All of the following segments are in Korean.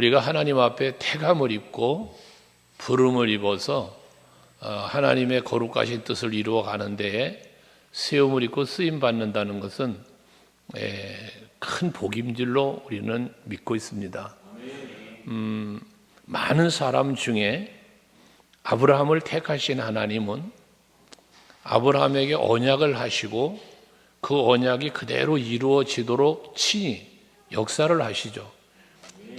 우리가 하나님 앞에 태감을 입고 부름을 입어서 하나님의 거룩하신 뜻을 이루어 가는 데에 세움을 입고 쓰임 받는다는 것은 큰 복인 줄로 우리는 믿고 있습니다. 많은 사람 중에 아브라함을 택하신 하나님은 아브라함에게 언약을 하시고 그 언약이 그대로 이루어지도록 친히 역사를 하시죠.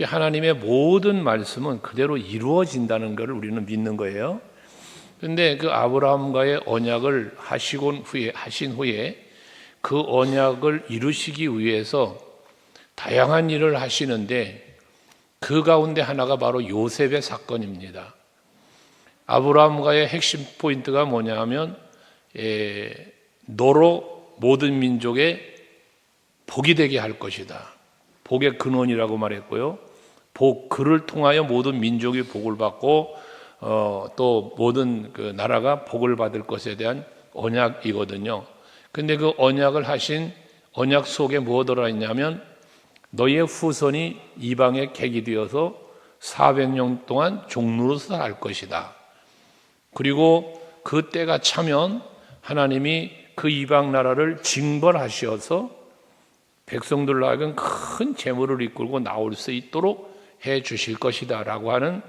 하나님의 모든 말씀은 그대로 이루어진다는 것을 우리는 믿는 거예요. 그런데 그 아브라함과의 언약을 하신 후에 그 언약을 이루시기 위해서 다양한 일을 하시는데 그 가운데 하나가 바로 요셉의 사건입니다. 아브라함과의 핵심 포인트가 뭐냐 하면 너로 모든 민족의 복이 되게 할 것이다. 복의 근원이라고 말했고요. 그를 통하여 모든 민족이 복을 받고 또 모든 그 나라가 복을 받을 것에 대한 언약이거든요. 근데 그 언약을 하신 언약 속에 무엇 들어있냐면 너희의 후손이 이방의 객이 되어서 400년 동안 종로로서 살 것이다. 그리고 그 때가 차면 하나님이 그 이방 나라를 징벌하셔서 백성들로 하여금 큰 재물을 이끌고 나올 수 있도록 해 주실 것이다 라고 하는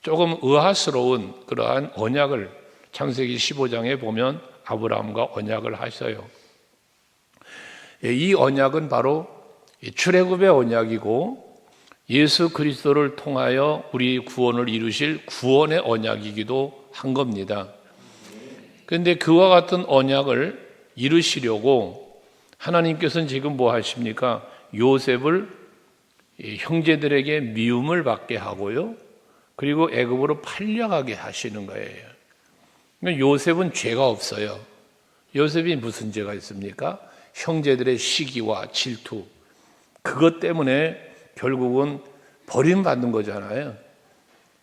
조금 의아스러운 그러한 언약을 창세기 15장에 보면 아브라함과 언약을 하셔요. 이 언약은 바로 출애굽의 언약이고 예수 그리스도를 통하여 우리 구원을 이루실 구원의 언약이기도 한 겁니다. 그런데 그와 같은 언약을 이루시려고 하나님께서는 지금 뭐 하십니까? 요셉을 형제들에게 미움을 받게 하고요. 그리고 애굽으로 팔려가게 하시는 거예요. 요셉은 죄가 없어요. 요셉이 무슨 죄가 있습니까? 형제들의 시기와 질투. 그것 때문에 결국은 버림받는 거잖아요.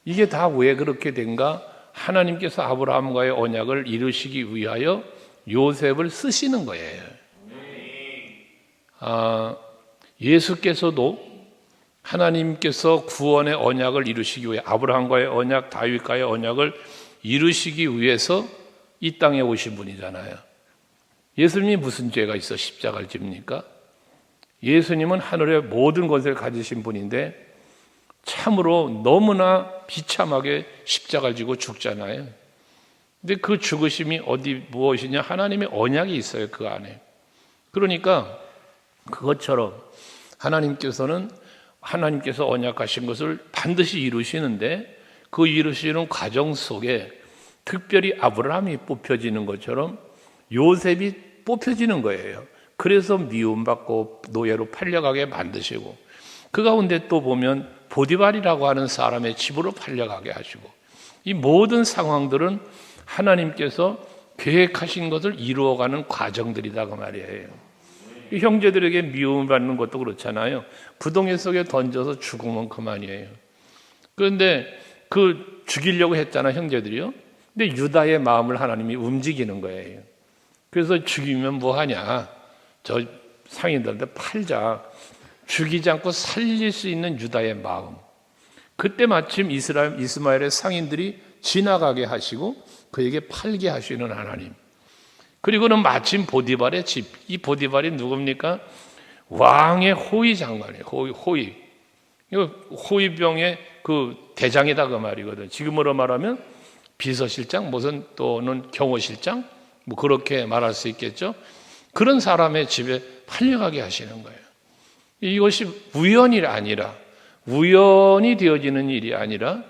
이게 다 왜 그렇게 된가? 하나님께서 아브라함과의 언약을 이루시기 위하여 요셉을 쓰시는 거예요. 예수께서도 하나님께서 구원의 언약을 이루시기 위해 아브라함과의 언약, 다윗과의 언약을 이루시기 위해서 이 땅에 오신 분이잖아요. 예수님이 무슨 죄가 있어 십자가를 집니까? 예수님은 하늘의 모든 것을 가지신 분인데 참으로 너무나 비참하게 십자가를 지고 죽잖아요. 근데 그 죽으심이 무엇이냐? 하나님의 언약이 있어요, 그 안에. 그러니까 그것처럼 하나님께서 언약하신 것을 반드시 이루시는데 그 이루시는 과정 속에 특별히 아브라함이 뽑혀지는 것처럼 요셉이 뽑혀지는 거예요. 그래서 미움받고 노예로 팔려가게 만드시고 그 가운데 또 보면 보디발이라고 하는 사람의 집으로 팔려가게 하시고 이 모든 상황들은 하나님께서 계획하신 것을 이루어가는 과정들이다 그 말이에요. 형제들에게 미움을 받는 것도 그렇잖아요. 부동의 속에 던져서 죽으면 그만이에요. 그런데 그 죽이려고 했잖아 형제들이요. 근데 유다의 마음을 하나님이 움직이는 거예요. 그래서 죽이면 뭐하냐? 저 상인들한테 팔자. 죽이지 않고 살릴 수 있는 유다의 마음. 그때 마침 이스마엘의 상인들이 지나가게 하시고 그에게 팔게 하시는 하나님. 그리고는 마침 보디발의 집. 이 보디발이 누굽니까? 왕의 호위 장관이에요. 호위. 이거 호위병의 그 대장이다 그 말이거든. 지금으로 말하면 비서실장, 무슨 또는 경호실장, 뭐 그렇게 말할 수 있겠죠. 그런 사람의 집에 팔려가게 하시는 거예요. 이것이 우연이 되어지는 일이 아니라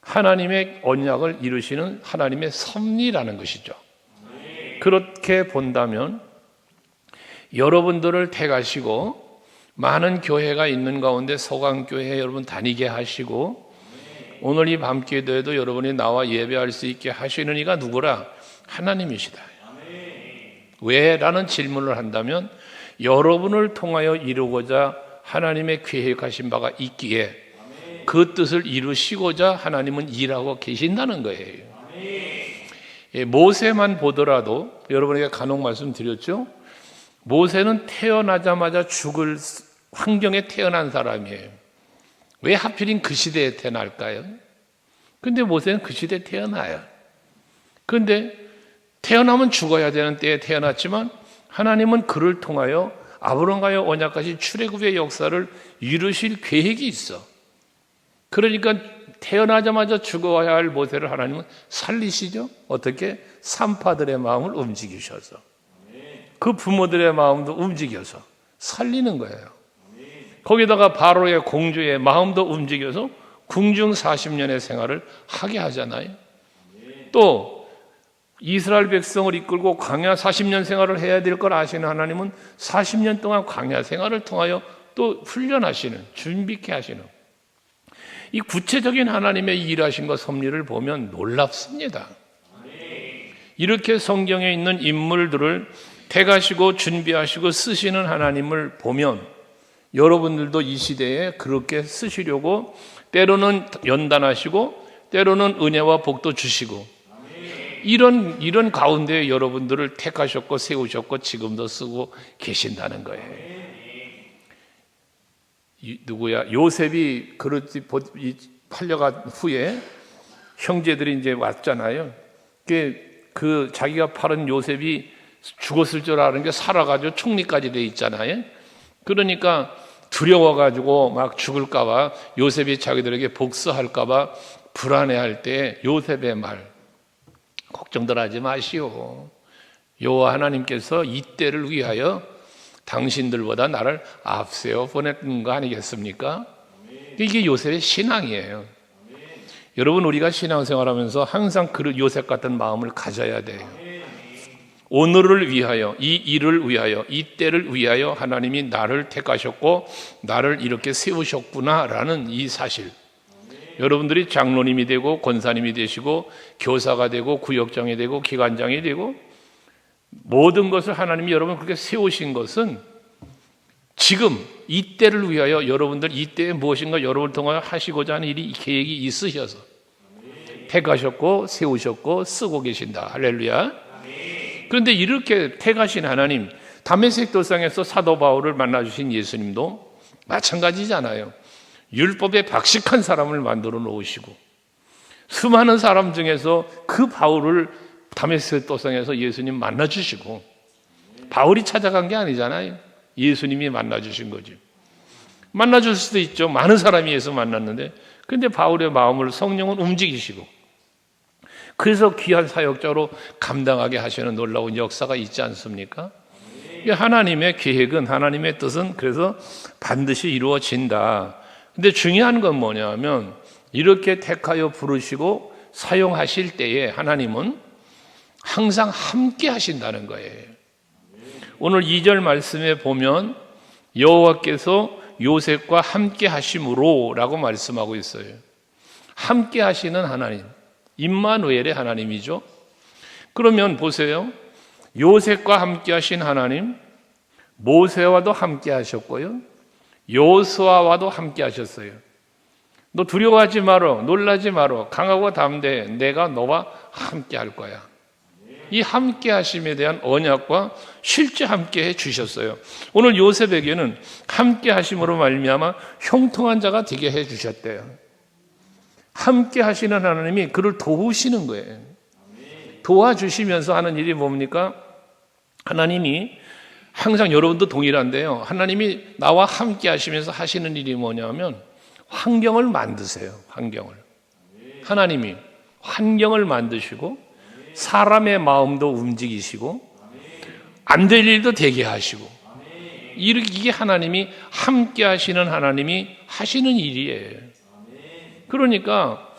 하나님의 언약을 이루시는 하나님의 섭리라는 것이죠. 그렇게 본다면 여러분들을 택하시고 많은 교회가 있는 가운데 서강교회 여러분 다니게 하시고 오늘 이 밤기도에도 여러분이 나와 예배할 수 있게 하시는 이가 누구라? 하나님이시다. 왜? 라는 질문을 한다면 여러분을 통하여 이루고자 하나님의 계획하신 바가 있기에 그 뜻을 이루시고자 하나님은 일하고 계신다는 거예요. 모세만 보더라도 여러분에게 간혹 말씀드렸죠. 모세는 태어나자마자 죽을 환경에 태어난 사람이에요. 왜 하필인 그 시대에 태어날까요? 근데 모세는 그 시대에 태어나요. 그런데 태어나면 죽어야 되는 때에 태어났지만 하나님은 그를 통하여 아브라함과의 언약까지 출애굽의 역사를 이루실 계획이 있어. 그러니까 태어나자마자 죽어야 할 모세를 하나님은 살리시죠. 어떻게? 산파들의 마음을 움직이셔서, 그 부모들의 마음도 움직여서 살리는 거예요. 거기다가 바로의 공주의 마음도 움직여서 궁중 40년의 생활을 하게 하잖아요. 또 이스라엘 백성을 이끌고 광야 40년 생활을 해야 될 걸 아시는 하나님은 40년 동안 광야 생활을 통하여 또 훈련하시는, 준비케 하시는, 이 구체적인 하나님의 일하신 섭리를 보면 놀랍습니다. 이렇게 성경에 있는 인물들을 택하시고 준비하시고 쓰시는 하나님을 보면 여러분들도 이 시대에 그렇게 쓰시려고 때로는 연단하시고 때로는 은혜와 복도 주시고 이런 가운데 여러분들을 택하셨고 세우셨고 지금도 쓰고 계신다는 거예요. 요셉이 그렇게 팔려간 후에 형제들이 이제 왔잖아요. 그 자기가 팔은 요셉이 죽었을 줄 아는 게 살아가지고 총리까지 돼 있잖아요. 그러니까 두려워가지고 막 죽을까봐, 요셉이 자기들에게 복수할까봐 불안해할 때 요셉의 말, 걱정들 하지 마시오. 여호와 하나님께서 이 때를 위하여 당신들보다 나를 앞세워 보냈던 거 아니겠습니까? 이게 요셉의 신앙이에요. 여러분, 우리가 신앙생활하면서 항상 그 요셉 같은 마음을 가져야 돼요. 오늘을 위하여, 이 일을 위하여, 이 때를 위하여 하나님이 나를 택하셨고 나를 이렇게 세우셨구나라는 이 사실. 여러분들이 장로님이 되고 권사님이 되시고 교사가 되고 구역장이 되고 기관장이 되고 모든 것을 하나님이 여러분 그렇게 세우신 것은 지금 이 때를 위하여 여러분들 이 때에 무엇인가 여러분을 통하여 하시고자 하는 일이 계획이 있으셔서 택하셨고 세우셨고 쓰고 계신다. 할렐루야. 그런데 이렇게 택하신 하나님, 다메섹 도상에서 사도 바울을 만나주신 예수님도 마찬가지잖아요. 율법에 박식한 사람을 만들어 놓으시고 수많은 사람 중에서 그 바울을 다메섹 도상에서 예수님 만나주시고, 바울이 찾아간 게 아니잖아요. 예수님이 만나주신 거죠. 만나줄 수도 있죠. 많은 사람이 예수 만났는데, 근데 바울의 마음을 성령은 움직이시고 그래서 귀한 사역자로 감당하게 하시는 놀라운 역사가 있지 않습니까? 하나님의 계획은, 하나님의 뜻은 그래서 반드시 이루어진다. 근데 중요한 건 뭐냐면 이렇게 택하여 부르시고 사용하실 때에 하나님은 항상 함께 하신다는 거예요. 오늘 2절 말씀에 보면 여호와께서 요셉과 함께 하심으로 라고 말씀하고 있어요. 함께 하시는 하나님, 임마누엘의 하나님이죠. 그러면 보세요. 요셉과 함께 하신 하나님, 모세와도 함께 하셨고요, 여호수아와도 함께 하셨어요. 너 두려워하지 마라, 놀라지 마라, 강하고 담대해, 내가 너와 함께 할 거야. 이 함께 하심에 대한 언약과 실제 함께 해 주셨어요. 오늘 요셉에게는 함께 하심으로 말미암아 형통한 자가 되게 해 주셨대요. 함께 하시는 하나님이 그를 도우시는 거예요. 도와주시면서 하는 일이 뭡니까? 하나님이 항상, 여러분도 동일한데요, 하나님이 나와 함께 하시면서 하시는 일이 뭐냐면 환경을 만드세요. 하나님이 환경을 만드시고 사람의 마음도 움직이시고 안 될 일도 되게 하시고, 이게 하나님이 함께 하시는 하나님이 하시는 일이에요. 그러니까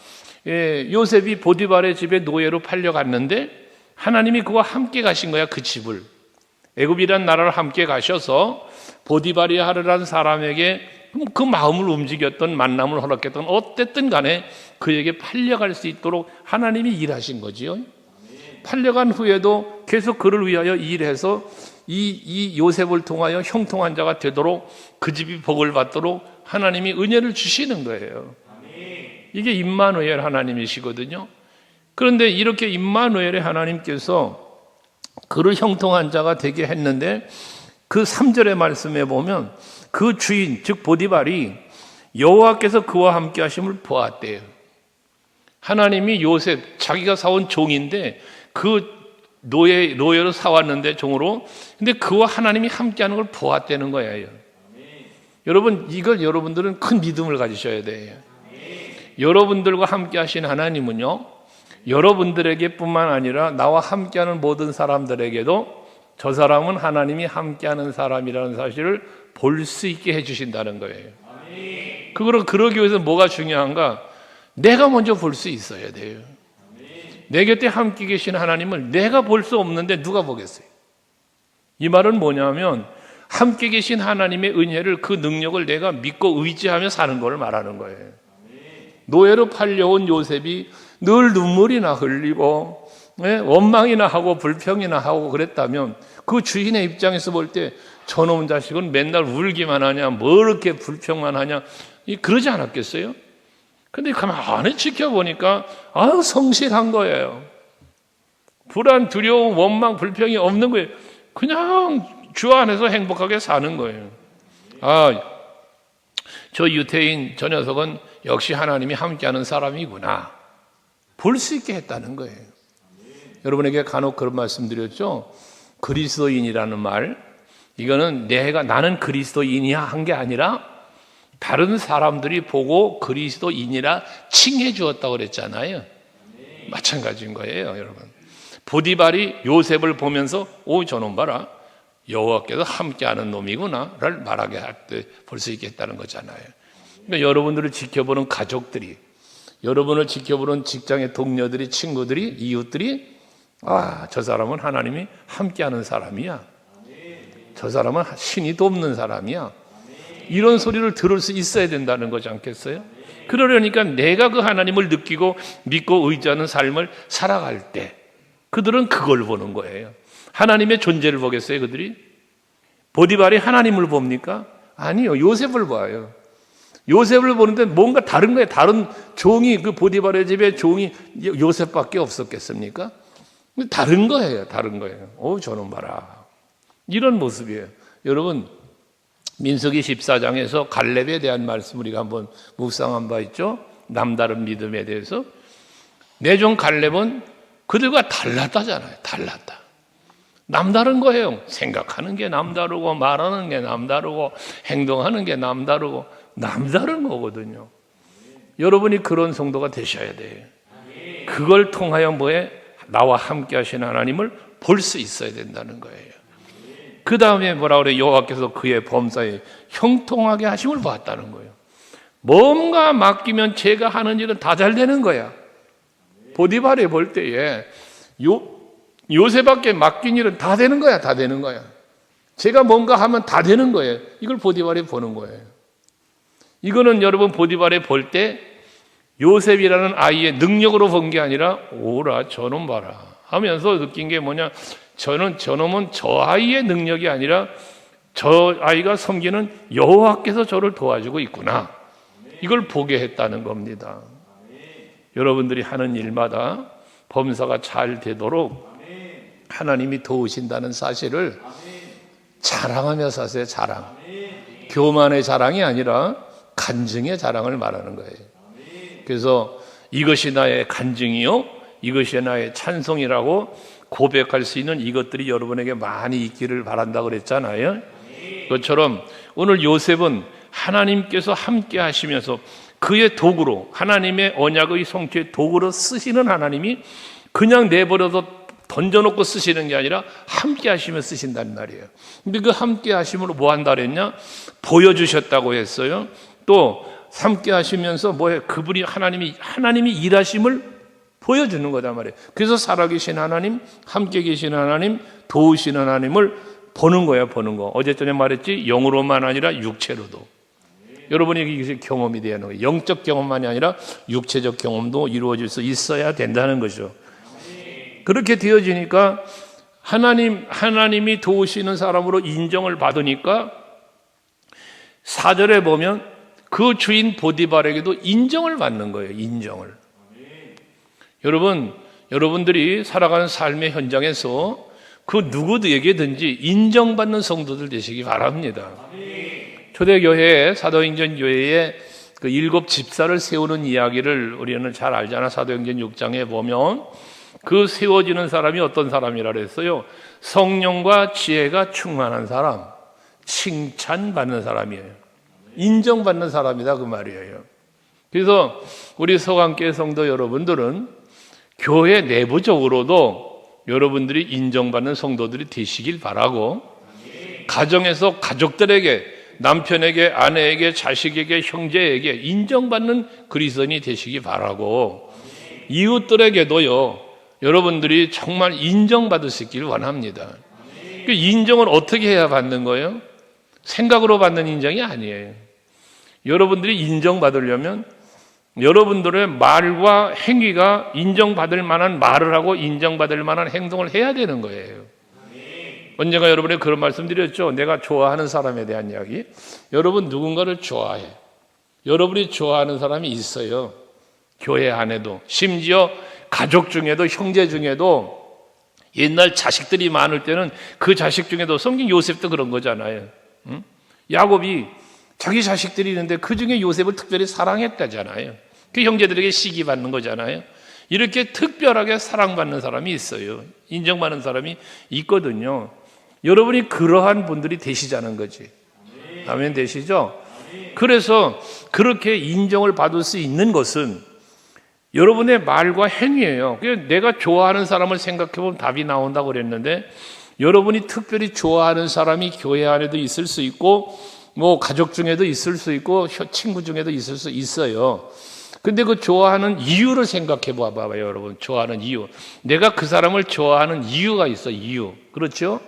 요셉이 보디발의 집에 노예로 팔려갔는데 하나님이 그와 함께 가신 거야. 그 집을, 애굽이란 나라를 함께 가셔서 보디발이라는 사람에게 그 마음을 움직였던, 만남을 허락했던, 어쨌든 간에 그에게 팔려갈 수 있도록 하나님이 일하신 거지요. 팔려간 후에도 계속 그를 위하여 일해서 이 요셉을 통하여 형통한 자가 되도록, 그 집이 복을 받도록 하나님이 은혜를 주시는 거예요. 이게 임마누엘 하나님이시거든요. 그런데 이렇게 임마누엘의 하나님께서 그를 형통한 자가 되게 했는데 그 3절의 말씀에 보면 그 주인, 즉 보디발이 여호와께서 그와 함께 하심을 보았대요. 하나님이 요셉, 자기가 사온 종인데 그 노예로 사왔는데 종으로, 근데 그와 하나님이 함께하는 걸 보았다는 거예요. 여러분, 이걸 여러분들은 큰 믿음을 가지셔야 돼요. 여러분들과 함께 하신 하나님은요, 여러분들에게 뿐만 아니라 나와 함께하는 모든 사람들에게도 저 사람은 하나님이 함께하는 사람이라는 사실을 볼 수 있게 해주신다는 거예요. 그러기 위해서 뭐가 중요한가? 내가 먼저 볼 수 있어야 돼요. 내 곁에 함께 계신 하나님을 내가 볼 수 없는데 누가 보겠어요? 이 말은 뭐냐면 함께 계신 하나님의 은혜를, 그 능력을 내가 믿고 의지하며 사는 걸 말하는 거예요. 노예로 팔려온 요셉이 늘 눈물이나 흘리고 원망이나 하고 불평이나 하고 그랬다면 그 주인의 입장에서 볼 때 저놈 자식은 맨날 울기만 하냐, 뭐 이렇게 불평만 하냐, 그러지 않았겠어요? 근데 가만히 지켜보니까 아유 성실한 거예요. 불안, 두려움, 원망, 불평이 없는 거예요. 그냥 주 안에서 행복하게 사는 거예요. 저 유태인, 저 녀석은 역시 하나님이 함께하는 사람이구나, 볼 수 있게 했다는 거예요. 여러분에게 간혹 그런 말씀 드렸죠. 그리스도인이라는 말, 이거는 나는 그리스도인이야 한 게 아니라 다른 사람들이 보고 그리스도인이라 칭해 주었다고 그랬잖아요. 마찬가지인 거예요, 여러분. 보디발이 요셉을 보면서 저놈 봐라, 여호와께서 함께하는 놈이구나를 말하게 할 때 볼 수 있겠다는 거잖아요. 그러니까 여러분들을 지켜보는 가족들이, 여러분을 지켜보는 직장의 동료들이, 친구들이, 이웃들이 저 사람은 하나님이 함께하는 사람이야, 저 사람은 신이 돕는 사람이야, 이런 소리를 들을 수 있어야 된다는 거지 않겠어요? 그러려니까 내가 그 하나님을 느끼고 믿고 의지하는 삶을 살아갈 때 그들은 그걸 보는 거예요. 하나님의 존재를 보겠어요, 그들이? 보디발이 하나님을 봅니까? 아니요, 요셉을 봐요. 요셉을 보는데 뭔가 다른 거예요. 다른 종이, 그 보디발의 집에 종이 요셉밖에 없었겠습니까? 다른 거예요, 다른 거예요. 저놈 봐라, 이런 모습이에요. 여러분, 민수기 14장에서 갈렙에 대한 말씀 우리가 한번 묵상한 바 있죠. 남다른 믿음에 대해서. 내 종 갈렙은 그들과 달랐다잖아요. 달랐다. 남다른 거예요. 생각하는 게 남다르고, 말하는 게 남다르고, 행동하는 게 남다르고, 남다른 거거든요. 여러분이 그런 성도가 되셔야 돼요. 그걸 통하여 나와 함께 하신 하나님을 볼 수 있어야 된다는 거예요. 그 다음에 뭐라 그래요? 여호와께서 그의 범사에 형통하게 하심을 보았다는 거예요. 뭔가 맡기면 제가 하는 일은 다 잘 되는 거야. 보디발이 볼 때에 요셉에게 맡긴 일은 다 되는 거야, 다 되는 거야. 제가 뭔가 하면 다 되는 거예요. 이걸 보디발이 보는 거예요. 이거는 여러분, 보디발이 볼 때 요셉이라는 아이의 능력으로 본 게 아니라 오라 저놈 봐라 하면서 느낀 게 뭐냐, 저놈은 저 아이의 능력이 아니라 저 아이가 섬기는 여호와께서 저를 도와주고 있구나, 이걸 보게 했다는 겁니다. 여러분들이 하는 일마다 범사가 잘 되도록 하나님이 도우신다는 사실을 자랑하며 사세요. 자랑. 교만의 자랑이 아니라 간증의 자랑을 말하는 거예요. 그래서 이것이 나의 간증이요, 이것이 나의 찬송이라고 고백할 수 있는 이것들이 여러분에게 많이 있기를 바란다고 그랬잖아요. 그것처럼 오늘 요셉은 하나님께서 함께 하시면서 그의 도구로, 하나님의 언약의 성취의 도구로 쓰시는 하나님이 그냥 내버려서 던져놓고 쓰시는 게 아니라 함께 하시며 쓰신단 말이에요. 근데 그 함께 하심으로 뭐 한다 그랬냐? 보여주셨다고 했어요. 또 함께 하시면서 뭐해? 그분이 하나님이 일하심을 보여주는 거단 말이에요. 그래서 살아계신 하나님, 함께 계신 하나님, 도우시는 하나님을 보는 거예요, 보는 거. 어제 전에 말했지, 영으로만 아니라 육체로도. 여러분이 이게 경험이 되는 거예요. 영적 경험만이 아니라 육체적 경험도 이루어질 수 있어야 된다는 거죠. 그렇게 되어지니까 하나님이 도우시는 사람으로 인정을 받으니까 4절에 보면 그 주인 보디발에게도 인정을 받는 거예요. 인정을. 여러분들이 살아가는 삶의 현장에서 그 누구에게든지 인정받는 성도들 되시기 바랍니다. 초대교회, 사도행전 교회에 그 7 집사를 세우는 이야기를 우리는 잘 알잖아. 사도행전 6장에 보면 그 세워지는 사람이 어떤 사람이라 그랬어요? 성령과 지혜가 충만한 사람, 칭찬받는 사람이에요. 인정받는 사람이다 그 말이에요. 그래서 우리 서강교회 성도 여러분들은 교회 내부적으로도 여러분들이 인정받는 성도들이 되시길 바라고, 가정에서 가족들에게, 남편에게, 아내에게, 자식에게, 형제에게 인정받는 그리스도인이 되시기 바라고, 이웃들에게도요 여러분들이 정말 인정받을 수 있기를 원합니다. 그 인정을 어떻게 해야 받는 거예요? 생각으로 받는 인정이 아니에요. 여러분들이 인정받으려면 여러분들의 말과 행위가 인정받을 만한 말을 하고 인정받을 만한 행동을 해야 되는 거예요. 언젠가 여러분에게 그런 말씀 드렸죠. 내가 좋아하는 사람에 대한 이야기. 여러분 누군가를 좋아해. 여러분이 좋아하는 사람이 있어요. 교회 안에도, 심지어 가족 중에도, 형제 중에도, 옛날 자식들이 많을 때는 그 자식 중에도, 성경 요셉도 그런 거잖아요. 응? 야곱이 자기 자식들이 있는데 그 중에 요셉을 특별히 사랑했다잖아요. 그 형제들에게 시기받는 거잖아요. 이렇게 특별하게 사랑받는 사람이 있어요. 인정받는 사람이 있거든요. 여러분이 그러한 분들이 되시자는 거지. 아멘 되시죠? 그래서 그렇게 인정을 받을 수 있는 것은 여러분의 말과 행위예요. 내가 좋아하는 사람을 생각해보면 답이 나온다고 그랬는데, 여러분이 특별히 좋아하는 사람이 교회 안에도 있을 수 있고, 뭐 가족 중에도 있을 수 있고, 친구 중에도 있을 수 있어요. 근데 그 좋아하는 이유를 생각해 봐봐요, 여러분. 좋아하는 이유. 내가 그 사람을 좋아하는 이유가 있어, 이유. 그렇죠?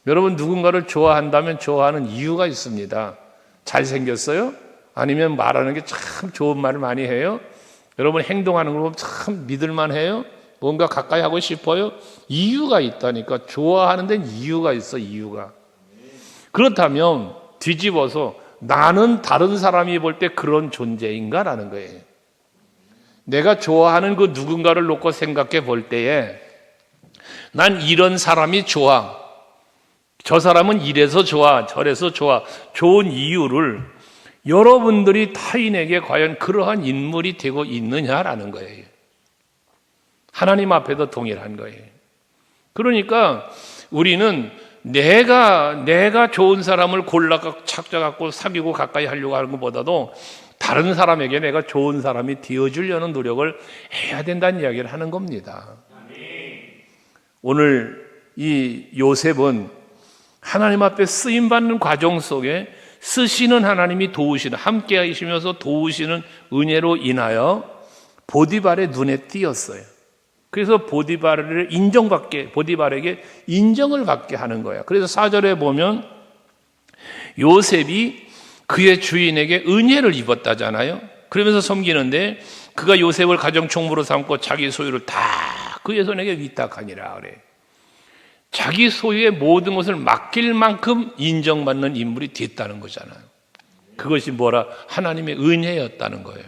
여러분 누군가를 좋아한다면 좋아하는 이유가 있습니다. 잘생겼어요? 아니면 말하는 게 참 좋은 말을 많이 해요? 여러분 행동하는 걸 보면 참 믿을만 해요? 뭔가 가까이 하고 싶어요? 이유가 있다니까. 좋아하는 데는 이유가 있어, 이유가. 그렇다면 뒤집어서 나는 다른 사람이 볼 때 그런 존재인가? 라는 거예요. 내가 좋아하는 그 누군가를 놓고 생각해 볼 때에 난 이런 사람이 좋아. 저 사람은 이래서 좋아, 저래서 좋아. 좋은 이유를 여러분들이 타인에게 과연 그러한 인물이 되고 있느냐라는 거예요. 하나님 앞에도 동일한 거예요. 그러니까 우리는 내가 좋은 사람을 골라 찾아갖고 사귀고 가까이 하려고 하는 것보다도 다른 사람에게 내가 좋은 사람이 되어주려는 노력을 해야 된다는 이야기를 하는 겁니다. 오늘 이 요셉은 하나님 앞에 쓰임받는 과정 속에 쓰시는 하나님이 도우시는, 함께 하시면서 도우시는 은혜로 인하여 보디발의 눈에 띄었어요. 그래서 보디발에게 인정을 받게 하는 거예요. 그래서 4절에 보면 요셉이 그의 주인에게 은혜를 입었다잖아요. 그러면서 섬기는데 그가 요셉을 가정총무로 삼고 자기 소유를 다 그의 손에게 위탁하니라 그래. 자기 소유의 모든 것을 맡길 만큼 인정받는 인물이 됐다는 거잖아요. 그것이 뭐라? 하나님의 은혜였다는 거예요.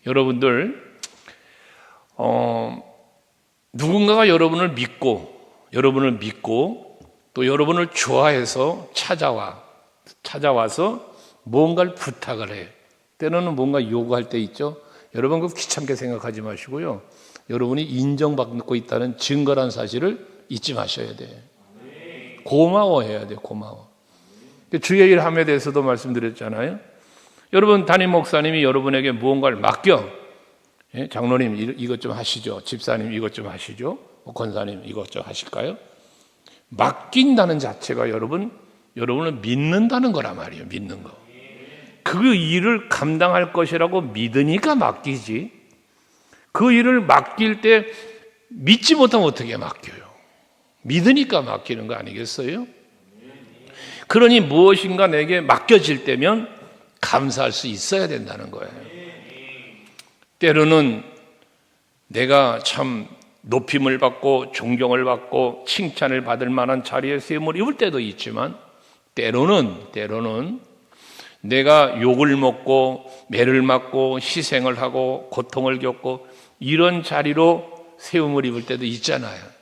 여러분들 누군가가 여러분을 믿고 또 여러분을 좋아해서 찾아와서 뭔가를 부탁을 해요. 때로는 뭔가 요구할 때 있죠. 여러분 그 귀찮게 생각하지 마시고요. 여러분이 인정받고 있다는 증거란 사실을 잊지 마셔야 돼요. 고마워해야 돼요. 고마워. 주의 일 함에 대해서도 말씀드렸잖아요. 여러분 담임 목사님이 여러분에게 무언가를 맡겨. 장로님 이것 좀 하시죠. 집사님 이것 좀 하시죠. 권사님 이것 좀 하실까요? 맡긴다는 자체가 여러분을 믿는다는 거란 말이에요. 믿는 거. 그 일을 감당할 것이라고 믿으니까 맡기지. 그 일을 맡길 때 믿지 못하면 어떻게 맡겨요? 믿으니까 맡기는 거 아니겠어요? 그러니 무엇인가 내게 맡겨질 때면 감사할 수 있어야 된다는 거예요. 때로는 내가 참 높임을 받고 존경을 받고 칭찬을 받을 만한 자리에 세움을 입을 때도 있지만 때로는 내가 욕을 먹고 매를 맞고 희생을 하고 고통을 겪고 이런 자리로 세움을 입을 때도 있잖아요.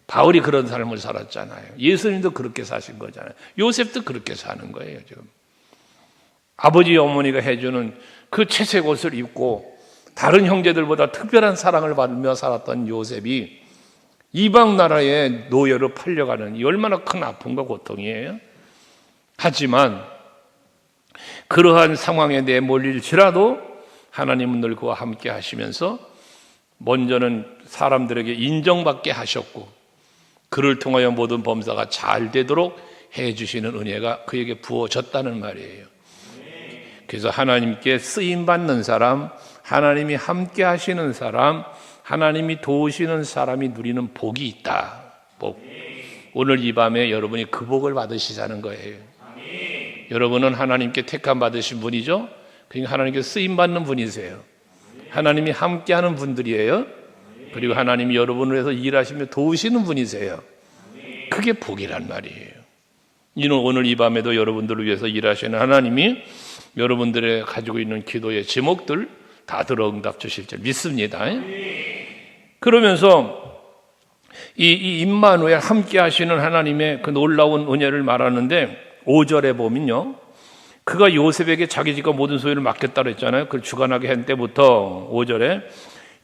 바울이 그런 삶을 살았잖아요. 예수님도 그렇게 사신 거잖아요. 요셉도 그렇게 사는 거예요, 지금. 아버지 어머니가 해주는 그 채색 옷을 입고 다른 형제들보다 특별한 사랑을 받으며 살았던 요셉이 이방 나라의 노예로 팔려가는 이 얼마나 큰 아픔과 고통이에요. 하지만 그러한 상황에 내몰릴지라도 하나님은 늘 그와 함께 하시면서 먼저는 사람들에게 인정받게 하셨고 그를 통하여 모든 범사가 잘 되도록 해주시는 은혜가 그에게 부어졌다는 말이에요. 그래서 하나님께 쓰임받는 사람, 하나님이 함께 하시는 사람, 하나님이 도우시는 사람이 누리는 복이 있다. 복. 오늘 이 밤에 여러분이 그 복을 받으시자는 거예요. 여러분은 하나님께 택함 받으신 분이죠. 그러니까 하나님께 쓰임받는 분이세요. 하나님이 함께하는 분들이에요. 그리고 하나님이 여러분을 위해서 일하시며 도우시는 분이세요. 그게 복이란 말이에요. 이는 오늘 이 밤에도 여러분들을 위해서 일하시는 하나님이 여러분들의 가지고 있는 기도의 제목들 다 들어 응답 주실 줄 믿습니다. 그러면서 이 임마누엘 함께 하시는 하나님의 그 놀라운 은혜를 말하는데 5절에 보면요, 그가 요셉에게 자기 집과 모든 소유를 맡겼다고 했잖아요. 그걸 주관하게 한 때부터 5절에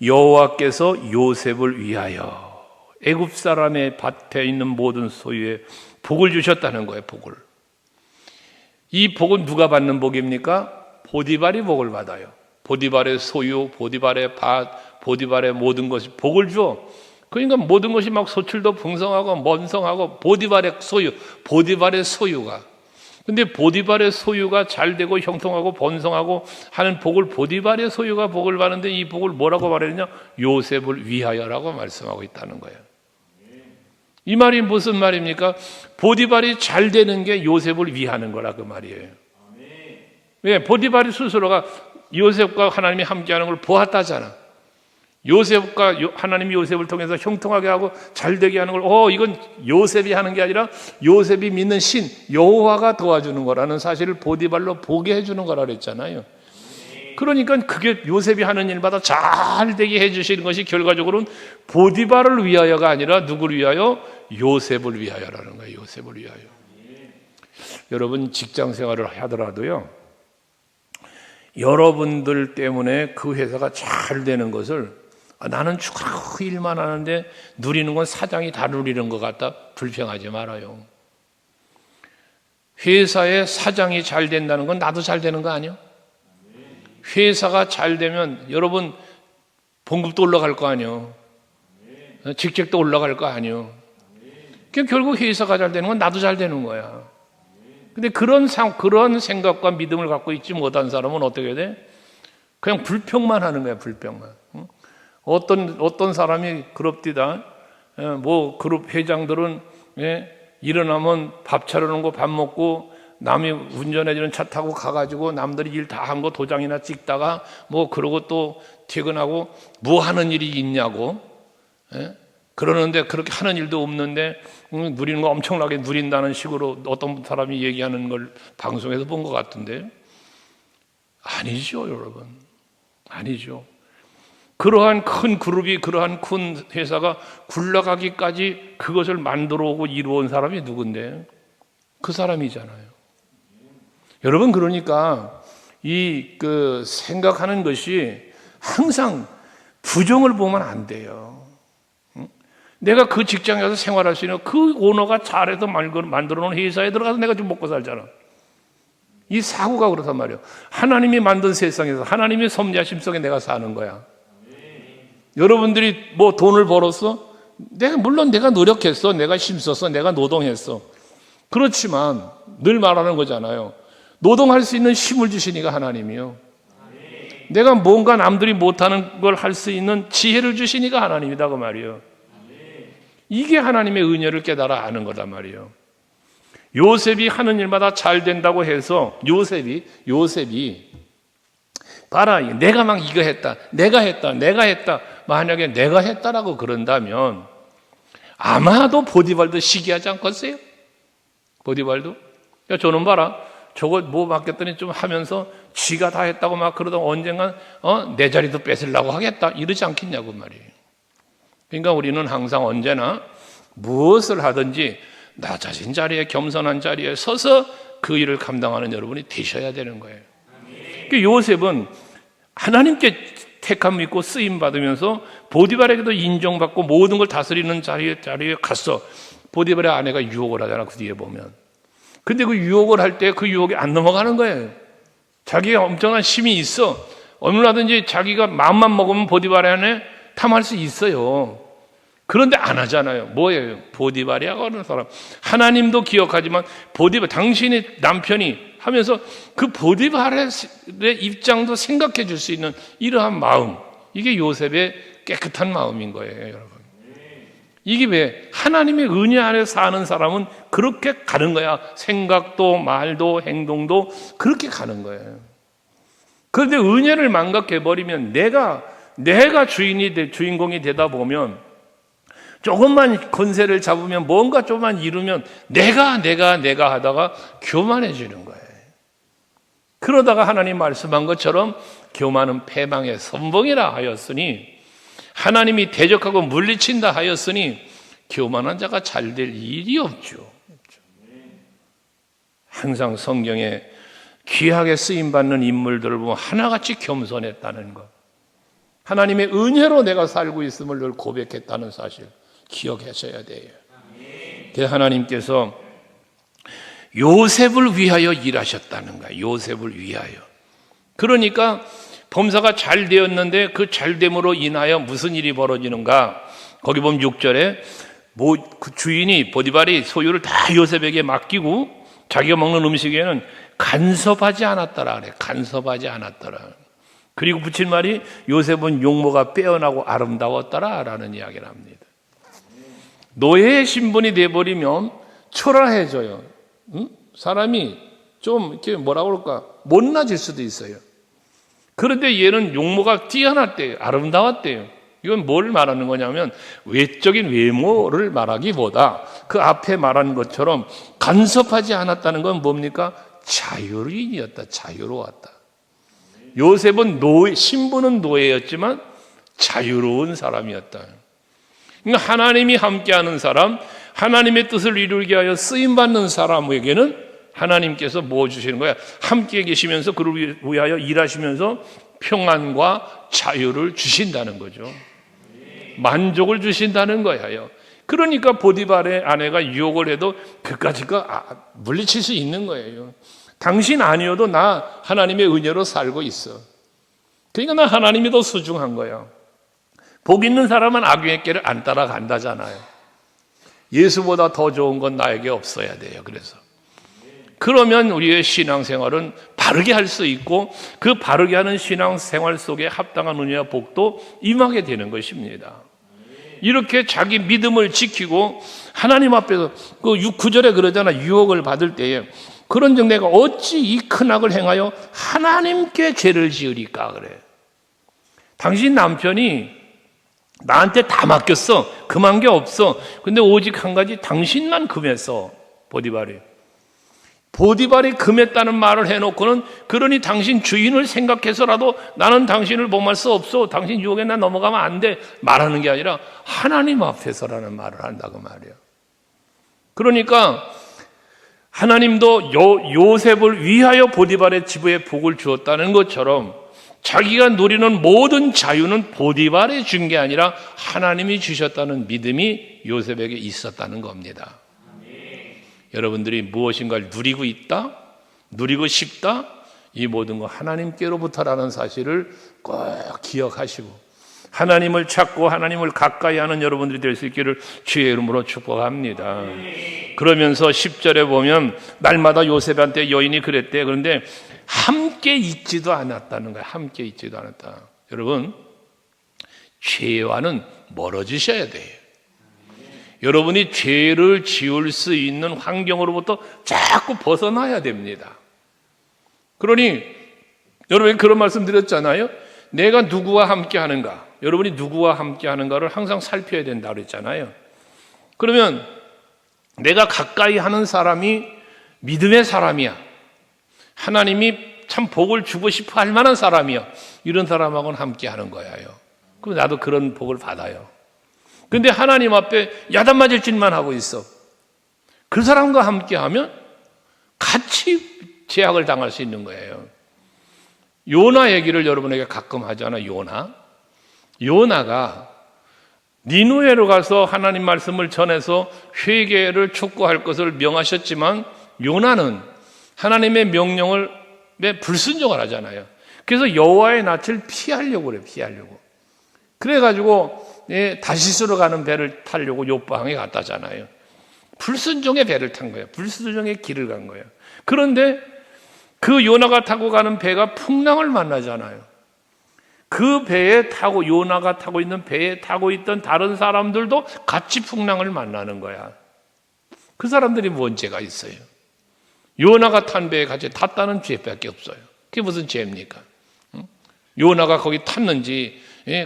여호와께서 요셉을 위하여 애굽 사람의 밭에 있는 모든 소유에 복을 주셨다는 거예요. 복을. 이 복은 누가 받는 복입니까? 보디발이 복을 받아요. 보디발의 소유, 보디발의 밭, 보디발의 모든 것이 복을 줘. 그러니까 모든 것이 막 소출도 풍성하고 번성하고 보디발의 소유, 보디발의 소유가. 근데 보디발의 소유가 잘 되고 형통하고 번성하고 하는 복을 보디발의 소유가 복을 받는데 이 복을 뭐라고 말했느냐? 요셉을 위하여라고 말씀하고 있다는 거예요. 이 말이 무슨 말입니까? 보디발이 잘 되는 게 요셉을 위하는 거라 그 말이에요. 왜? 보디발이 스스로가 요셉과 하나님이 함께하는 걸 보았다잖아. 요셉과 하나님이 요셉을 통해서 형통하게 하고 잘 되게 하는 걸 이건 요셉이 하는 게 아니라 요셉이 믿는 신 여호와가 도와주는 거라는 사실을 보디발로 보게 해주는 거라 그랬잖아요. 그러니까 그게 요셉이 하는 일마다 잘 되게 해주시는 것이 결과적으로는 보디발을 위하여가 아니라 누구를 위하여? 요셉을 위하여라는 거예요. 요셉을 위하여. 여러분 직장 생활을 하더라도요, 여러분들 때문에 그 회사가 잘 되는 것을 나는 죽으라고 일만 하는데 누리는 건 사장이 다 누리는 것 같다. 불평하지 말아요. 회사의 사장이 잘 된다는 건 나도 잘 되는 거 아니에요? 회사가 잘 되면 여러분 봉급도 올라갈 거 아니에요? 직책도 올라갈 거 아니에요? 결국 회사가 잘 되는 건 나도 잘 되는 거야. 근데 그런 생각과 믿음을 갖고 있지 못한 사람은 어떻게 돼? 그냥 불평만 하는 거야, 불평만. 어떤 사람이 그럽디다. 뭐 그룹 회장들은 일어나면 밥 차려놓은 거 밥 먹고 남이 운전해주는 차 타고 가가지고 남들이 일 다 한 거 도장이나 찍다가 뭐 그러고 또 퇴근하고 뭐 하는 일이 있냐고. 그러는데 그렇게 하는 일도 없는데 누리는 거 엄청나게 누린다는 식으로 어떤 사람이 얘기하는 걸 방송에서 본 것 같은데 아니죠, 여러분. 아니죠. 그러한 큰 그룹이, 그러한 큰 회사가 굴러가기까지 그것을 만들어 오고 이루어온 사람이 누군데? 그 사람이잖아요. 여러분, 그러니까 생각하는 것이 항상 부정을 보면 안 돼요. 내가 그 직장에 가서 생활할 수 있는 그 오너가 잘해서 만들어 놓은 회사에 들어가서 내가 좀 먹고 살잖아. 이 사고가 그렇단 말이에요. 하나님이 만든 세상에서 하나님의 섭리하심 속에 내가 사는 거야. 여러분들이 뭐 돈을 벌었어? 물론 내가 노력했어. 내가 힘썼어. 내가 노동했어. 그렇지만 늘 말하는 거잖아요. 노동할 수 있는 힘을 주시니까 하나님이요. 내가 뭔가 남들이 못하는 걸 할 수 있는 지혜를 주시니까 하나님이다 그 말이에요. 이게 하나님의 은혜를 깨달아 아는 거단 말이에요. 요셉이 하는 일마다 잘 된다고 해서 요셉이 봐라, 내가 막 이거 했다, 내가 했다. 만약에 내가 했다라고 그런다면 아마도 보디발도 시기하지 않겠어요? 보디발도? 야, 저는 봐라, 저거 뭐 맡겼더니 좀 하면서 지가 다 했다고 막 그러다가 언젠간 내 자리도 뺏으려고 하겠다 이러지 않겠냐고 말이에요. 그러니까 우리는 항상 언제나 무엇을 하든지 나 자신 자리에, 겸손한 자리에 서서 그 일을 감당하는 여러분이 되셔야 되는 거예요. 그 요셉은 하나님께 택함 믿고 쓰임 받으면서 보디발에게도 인정받고 모든 걸 다스리는 자리에 갔어. 보디발의 아내가 유혹을 하잖아, 그 뒤에 보면. 근데 그 유혹을 할 때 그 유혹에 안 넘어가는 거예요. 자기가 엄청난 힘이 있어. 얼마든지 자기가 마음만 먹으면 보디발의 아내 탐할 수 있어요. 그런데 안 하잖아요. 뭐예요? 보디발이라고 하는 사람. 하나님도 기억하지만 보디발, 당신의 남편이 하면서 그 보디발의 입장도 생각해 줄 수 있는 이러한 마음. 이게 요셉의 깨끗한 마음인 거예요, 여러분. 이게 왜? 하나님의 은혜 안에 사는 사람은 그렇게 가는 거야. 생각도 말도 행동도 그렇게 가는 거예요. 그런데 은혜를 망각해버리면 내가 주인공이 되다 보면 조금만 권세를 잡으면 뭔가 조금만 이루면 내가 하다가 교만해지는 거예요. 그러다가 하나님 말씀한 것처럼 교만은 패망의 선봉이라 하였으니 하나님이 대적하고 물리친다 하였으니 교만한 자가 잘 될 일이 없죠. 항상 성경에 귀하게 쓰임받는 인물들을 보면 하나같이 겸손했다는 것, 하나님의 은혜로 내가 살고 있음을 늘 고백했다는 사실 기억하셔야 돼요. 그래서 하나님께서 요셉을 위하여 일하셨다는 거예요. 요셉을 위하여. 그러니까 범사가 잘 되었는데 그 잘됨으로 인하여 무슨 일이 벌어지는가? 거기 보면 6절에 그 주인이 보디발이 소유를 다 요셉에게 맡기고 자기가 먹는 음식에는 간섭하지 않았더라 그래. 간섭하지 않았더라. 그리고 붙인 말이 요셉은 용모가 빼어나고 아름다웠더라 라는 이야기를 합니다. 노예의 신분이 돼버리면 초라해져요. 응? 사람이 좀 이렇게 뭐라 그럴까 못나질 수도 있어요. 그런데 얘는 용모가 뛰어났대요. 아름다웠대요. 이건 뭘 말하는 거냐면 외적인 외모를 말하기보다 그 앞에 말한 것처럼 간섭하지 않았다는 건 뭡니까? 자유인이었다. 자유로웠다. 요셉은 신분은 노예였지만 자유로운 사람이었다. 그러니까 하나님이 함께하는 사람, 하나님의 뜻을 이루게 하여 쓰임받는 사람에게는 하나님께서 뭐 주시는 거야? 함께 계시면서 그를 위하여 일하시면서 평안과 자유를 주신다는 거죠. 만족을 주신다는 거예요. 그러니까 보디발의 아내가 유혹을 해도 그까지가 물리칠 수 있는 거예요. 당신 아니어도 나 하나님의 은혜로 살고 있어. 그러니까 나 하나님이 더 소중한 거야. 복 있는 사람은 악의 길을 안 따라간다잖아요. 예수보다 더 좋은 건 나에게 없어야 돼요. 그러면 우리의 신앙생활은 바르게 할 수 있고 그 바르게 하는 신앙생활 속에 합당한 은혜와 복도 임하게 되는 것입니다. 이렇게 자기 믿음을 지키고 하나님 앞에서 그 9절에 그러잖아. 유혹을 받을 때에 그런즉 내가 어찌 이 큰 악을 행하여 하나님께 죄를 지으리까 그래. 당신 남편이 나한테 다 맡겼어. 금한 게 없어. 근데 오직 한 가지 당신만 금했어. 보디발이 금했다는 말을 해놓고는 그러니 당신 주인을 생각해서라도 나는 당신을 범할 수 없어. 당신 유혹에 나 넘어가면 안 돼. 말하는 게 아니라 하나님 앞에서라는 말을 한다고 말이야. 그러니까 하나님도 요셉을 위하여 보디발의 지부에 복을 주었다는 것처럼 자기가 누리는 모든 자유는 보디발이 준 게 아니라 하나님이 주셨다는 믿음이 요셉에게 있었다는 겁니다. 여러분들이 무엇인가를 누리고 있다, 누리고 싶다, 이 모든 거 하나님께로부터라는 사실을 꼭 기억하시고 하나님을 찾고 하나님을 가까이 하는 여러분들이 될 수 있기를 주의 이름으로 축복합니다. 그러면서 10절에 보면 날마다 요셉한테 여인이 그랬대. 그런데 함께 있지도 않았다는 거예요. 함께 있지도 않았다. 여러분, 죄와는 멀어지셔야 돼요. 여러분이 죄를 지을 수 있는 환경으로부터 자꾸 벗어나야 됩니다. 그러니 여러분이 그런 말씀 드렸잖아요. 내가 누구와 함께 하는가? 여러분이 누구와 함께 하는가를 항상 살펴야 된다고 그랬잖아요. 그러면 내가 가까이 하는 사람이 믿음의 사람이야. 하나님이 참 복을 주고 싶어 할 만한 사람이야. 이런 사람하고는 함께 하는 거예요. 그럼 나도 그런 복을 받아요. 근데 하나님 앞에 야단 맞을 짓만 하고 있어. 그 사람과 함께 하면 같이 제약을 당할 수 있는 거예요. 요나 얘기를 여러분에게 가끔 하잖아. 요나가 니누에로 가서 하나님 말씀을 전해서 회개를 촉구할 것을 명하셨지만 요나는 하나님의 명령을 불순종을 하잖아요. 그래서 여호와의 낯을 피하려고 그래요. 그래가지고 다시스로 가는 배를 타려고 요바항에 갔다잖아요. 불순종의 배를 탄 거예요. 불순종의 길을 간 거예요. 그런데 그 요나가 타고 가는 배가 풍랑을 만나잖아요. 그 배에 타고, 요나가 타고 있는 배에 타고 있던 다른 사람들도 같이 풍랑을 만나는 거야. 그 사람들이 뭔 죄가 있어요? 요나가 탄 배에 같이 탔다는 죄밖에 없어요. 그게 무슨 죄입니까? 요나가 거기 탔는지,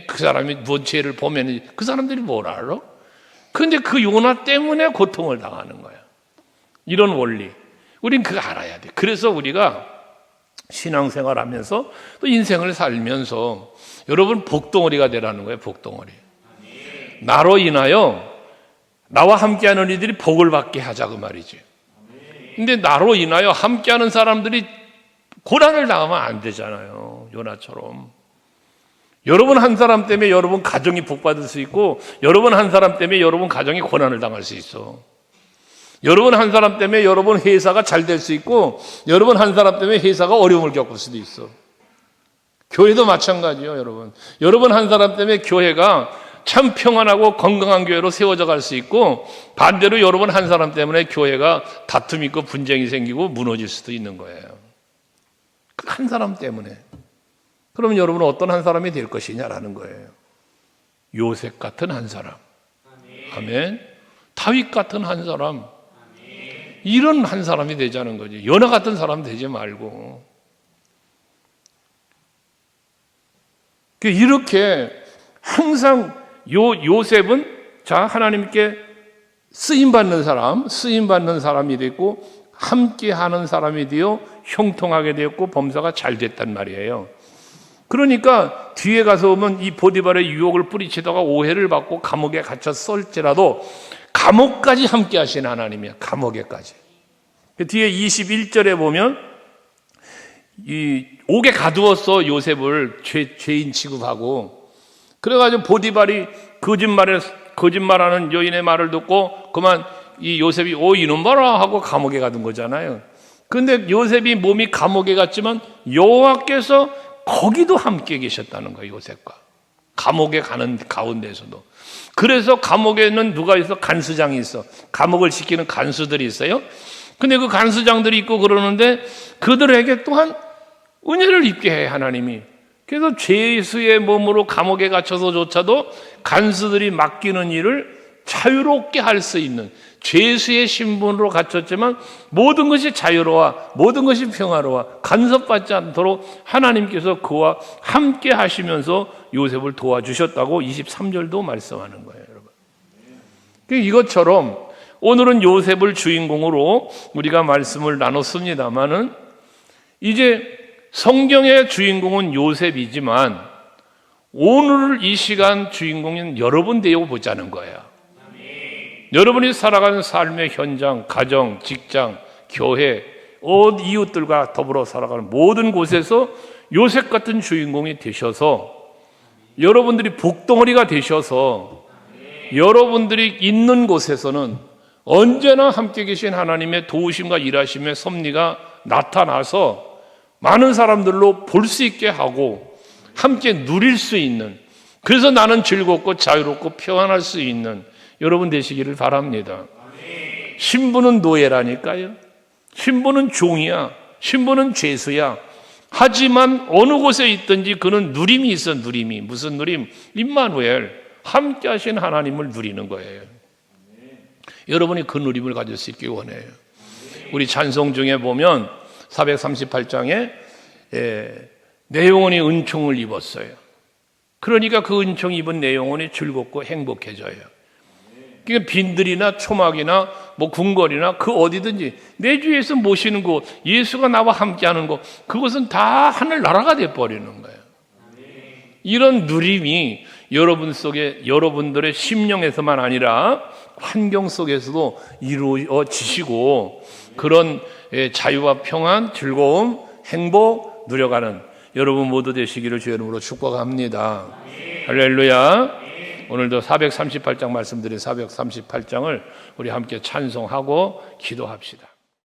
그 사람이 뭔 죄를 보면 그 사람들이 뭘 알아? 그런데 그 요나 때문에 고통을 당하는 거야. 이런 원리. 우린 그거 알아야 돼. 그래서 우리가 신앙생활 하면서 또 인생을 살면서 여러분 복덩어리가 되라는 거예요. 복덩어리. 나로 인하여 나와 함께하는 이들이 복을 받게 하자 그 말이지. 근데 나로 인하여 함께하는 사람들이 고난을 당하면 안 되잖아요. 요나처럼. 여러분 한 사람 때문에 여러분 가정이 복받을 수 있고, 여러분 한 사람 때문에 여러분 가정이 고난을 당할 수 있어. 여러분 한 사람 때문에 여러분 회사가 잘 될 수 있고, 여러분 한 사람 때문에 회사가 어려움을 겪을 수도 있어. 교회도 마찬가지요, 여러분. 여러분 한 사람 때문에 교회가 참 평안하고 건강한 교회로 세워져 갈 수 있고, 반대로 여러분 한 사람 때문에 교회가 다툼이 있고 분쟁이 생기고 무너질 수도 있는 거예요. 그 한 사람 때문에. 그러면 여러분은 어떤 한 사람이 될 것이냐라는 거예요. 요셉 같은 한 사람. 아멘. 다윗 같은 한 사람. 이런 한 사람이 되자는 거지. 요나 같은 사람 되지 말고. 이렇게 항상 요셉은 자 하나님께 쓰임받는 사람이 됐고 함께하는 사람이 되어 형통하게 되었고 범사가 잘 됐단 말이에요. 그러니까 뒤에 가서 보면 이 보디발의 유혹을 뿌리치다가 오해를 받고 감옥에 갇혔을지라도 감옥까지 함께 하신 하나님이야. 감옥에까지. 뒤에 21절에 보면 이 옥에 가두었어 요셉을 죄인 취급하고, 그래가지고 보디발이 거짓말하는 여인의 말을 듣고 그만 이 요셉이 이놈 봐라 하고 감옥에 가둔 거잖아요. 그런데 요셉이 몸이 감옥에 갔지만 여호와께서 거기도 함께 계셨다는 거예요. 요셉과 감옥에 가는 가운데서도. 그래서 감옥에는 누가 있어? 간수장이 있어. 감옥을 지키는 간수들이 있어요. 근데 그 간수장들이 있고 그러는데 그들에게 또한 은혜를 입게 해 하나님이. 그래서 죄수의 몸으로 감옥에 갇혀서조차도 간수들이 맡기는 일을 자유롭게 할 수 있는, 죄수의 신분으로 갇혔지만 모든 것이 자유로워, 모든 것이 평화로워, 간섭받지 않도록 하나님께서 그와 함께 하시면서 요셉을 도와주셨다고 23절도 말씀하는 거예요, 여러분. 이것처럼 오늘은 요셉을 주인공으로 우리가 말씀을 나눴습니다만은 이제 성경의 주인공은 요셉이지만 오늘 이 시간 주인공은 여러분 되어 보자는 거예요. 여러분이 살아가는 삶의 현장, 가정, 직장, 교회, 이웃들과 더불어 살아가는 모든 곳에서 요셉 같은 주인공이 되셔서 여러분들이 복덩어리가 되셔서 여러분들이 있는 곳에서는 언제나 함께 계신 하나님의 도우심과 일하심의 섭리가 나타나서 많은 사람들로 볼 수 있게 하고 함께 누릴 수 있는, 그래서 나는 즐겁고 자유롭고 평안할 수 있는 여러분 되시기를 바랍니다. 신부는 노예라니까요. 신부는 종이야. 신부는 죄수야. 하지만 어느 곳에 있든지 그는 누림이 있어. 누림이. 무슨 누림? 임마누엘, 함께 하신 하나님을 누리는 거예요. 여러분이 그 누림을 가질 수 있길 원해요. 우리 찬송 중에 보면 438장에 내 영혼이 은총을 입었어요. 그러니까 그 은총 입은 내 영혼이 즐겁고 행복해져요. 그러니까 빈들이나 초막이나 뭐 궁궐이나 그 어디든지 내 주위에서 모시는 곳, 예수가 나와 함께하는 곳, 그것은 다 하늘나라가 돼버리는 거예요. 이런 누림이 여러분 속에, 여러분들의 심령에서만 아니라 환경 속에서도 이루어지시고 그런 자유와 평안, 즐거움, 행복 누려가는 여러분 모두 되시기를 주의 이름으로 축복합니다. 할렐루야. 오늘도 438장 말씀드린 438장을 우리 함께 찬송하고 기도합시다.